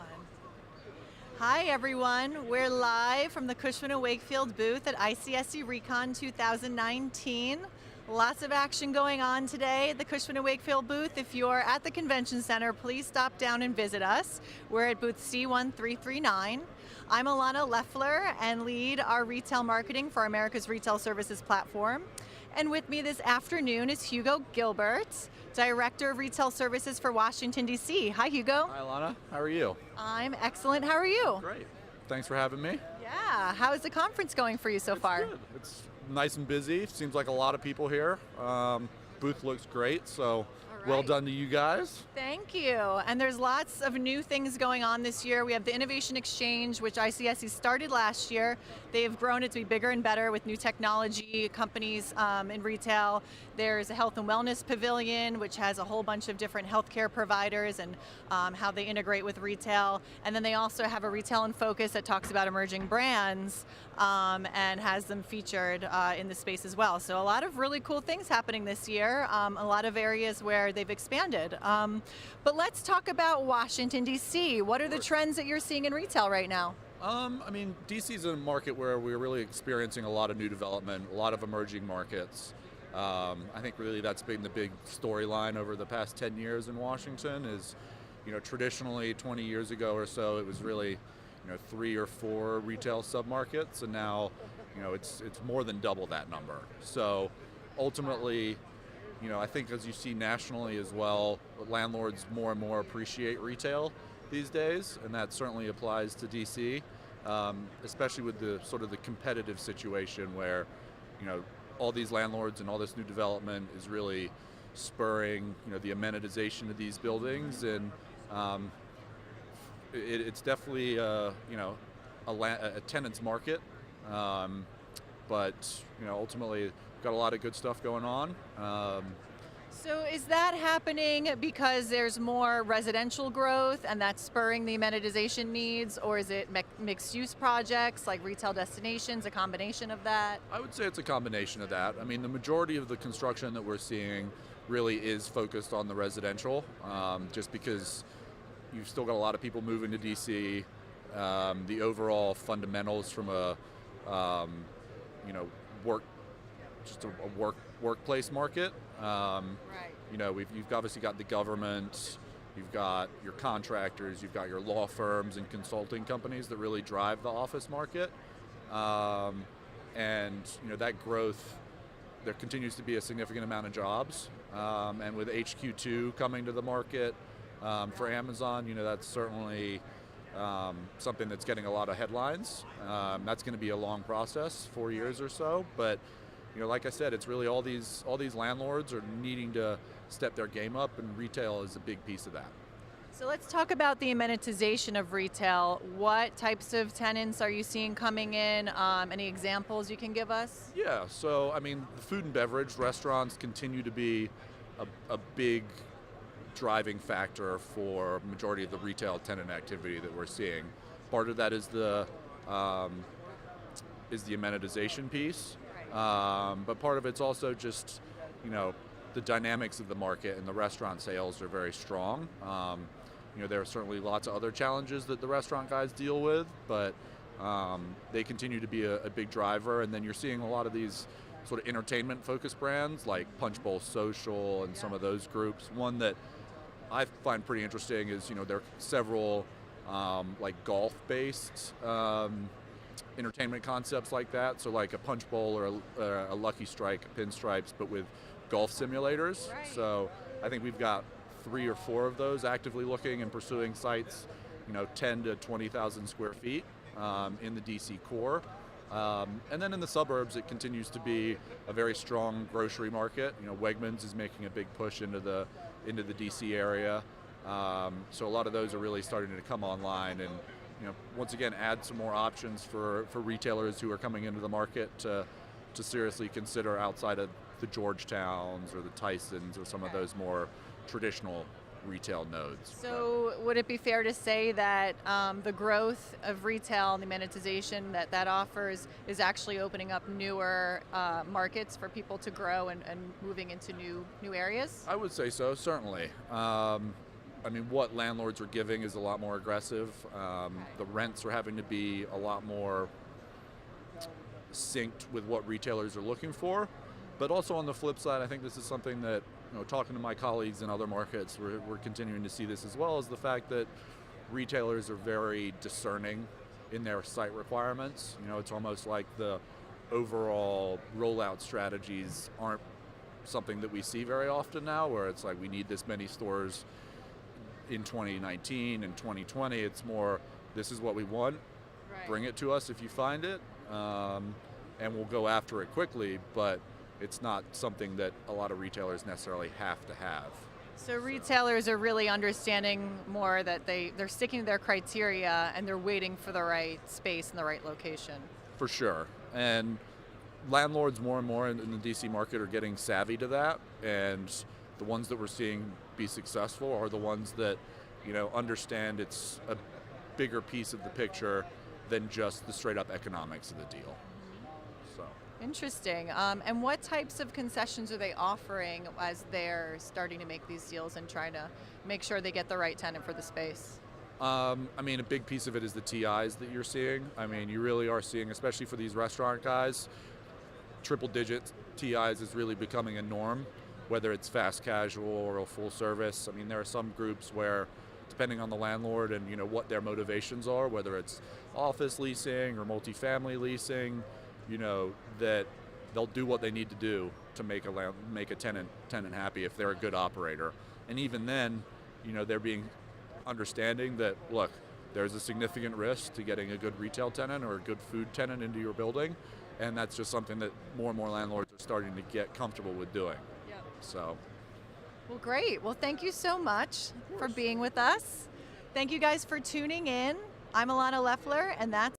fun. Hi, everyone. We're live from the Cushman & Wakefield booth at ICSC Recon 2019. Lots of action going on today at the Cushman & Wakefield booth. If you're at the convention center, please stop down and visit us. We're at booth C1339. I'm Alana Leffler and lead our retail marketing for America's Retail Services platform. And with me this afternoon is Hugo Gilbert, Director of Retail Services for Washington, D.C. Hi, Hugo. Hi, Alana. How are you? I'm excellent. How are you? Great. Thanks for having me. Yeah. How is the conference going for you so far? Good. It's nice and busy. Seems like a lot of people here. Booth looks great, so well done to you guys. Thank you. And there's lots of new things going on this year. We have the Innovation Exchange, which ICSC started last year. They have grown it to be bigger and better with new technology companies in retail. There's a Health and Wellness Pavilion, which has a whole bunch of different healthcare providers and how they integrate with retail. And then they also have a Retail in Focus that talks about emerging brands and has them featured in the space as well. So a lot of really cool things happening this year. A lot of areas where they've expanded. But let's talk about Washington, D.C. What are the trends that you're seeing in retail right now? DC is a market where we're really experiencing a lot of new development, a lot of emerging markets. I think really that's been the big storyline over the past 10 years in Washington is, traditionally 20 years ago or so, it was really, 3 or 4 retail submarkets, and now, it's more than double that number. So ultimately, I think as you see nationally as well, landlords more and more appreciate retail these days, and that certainly applies to DC, especially with the sort of the competitive situation where, all these landlords and all this new development is really spurring, the amenitization of these buildings, and it's definitely, a tenant's market, but ultimately got a lot of good stuff going on. So is that happening because there's more residential growth and that's spurring the amenitization needs, or is it mixed-use projects like retail destinations, a combination of that? I would say it's a combination of that. I mean, the majority of the construction that we're seeing really is focused on the residential, just because you've still got a lot of people moving to DC. The overall fundamentals from a, workplace market. Right. You've obviously got the government, you've got your contractors, you've got your law firms and consulting companies that really drive the office market. And that growth, there continues to be a significant amount of jobs. And with HQ2 coming to the market for Amazon, that's certainly something that's getting a lot of headlines. That's going to be a long process, 4 years or so, but like I said, it's really all these landlords are needing to step their game up, and retail is a big piece of that. So let's talk about the amenitization of retail. What types of tenants are you seeing coming in? Any examples you can give us? Yeah, so the food and beverage restaurants continue to be a big driving factor for majority of the retail tenant activity that we're seeing. Part of that is the amenitization piece. But part of it's also just, the dynamics of the market, and the restaurant sales are very strong. There are certainly lots of other challenges that the restaurant guys deal with, but they continue to be a big driver. And then you're seeing a lot of these sort of entertainment-focused brands like Punch Bowl Social and some of those groups. One that I find pretty interesting is, there are several like golf-based entertainment concepts like that, so like a punch bowl or a Lucky Strike, pinstripes, but with golf simulators. Right. So I think we've got 3 or 4 of those actively looking and pursuing sites, 10 to 20,000 square feet in the DC core. And then in the suburbs, it continues to be a very strong grocery market. Wegmans is making a big push into the DC area. So a lot of those are really starting to come online, and once again, add some more options for retailers who are coming into the market to seriously consider outside of the Georgetowns or the Tysons or some of those more traditional retail nodes. So would it be fair to say that the growth of retail and the monetization that offers is actually opening up newer markets for people to grow and moving into new areas? I would say so, certainly. what landlords are giving is a lot more aggressive. The rents are having to be a lot more synced with what retailers are looking for. But also on the flip side, I think this is something that, talking to my colleagues in other markets, we're continuing to see this as well, is the fact that retailers are very discerning in their site requirements. It's almost like the overall rollout strategies aren't something that we see very often now, where it's like we need this many stores in 2019 and 2020. It's more, this is what we want, Right. bring it to us if you find it, and we'll go after it quickly, but it's not something that a lot of retailers necessarily have to have. So retailers are really understanding more that they're sticking to their criteria and they're waiting for the right space and the right location. For sure. And landlords more and more in the DC market are getting savvy to that, and the ones that we're seeing be successful are the ones that, understand it's a bigger piece of the picture than just the straight up economics of the deal. So. Interesting. And what types of concessions are they offering as they're starting to make these deals and trying to make sure they get the right tenant for the space? A big piece of it is the TIs that you're seeing. You really are seeing, especially for these restaurant guys, triple digit TIs is really becoming a norm, whether it's fast casual or a full service. There are some groups where, depending on the landlord and what their motivations are, whether it's office leasing or multifamily leasing, that they'll do what they need to do to make a tenant happy if they're a good operator. And even then, they're being understanding that, look, there's a significant risk to getting a good retail tenant or a good food tenant into your building, and that's just something that more and more landlords are starting to get comfortable with doing. Yep. So. Well, great. Well, thank you so much for being with us. Thank you guys for tuning in. I'm Alana Leffler, and that's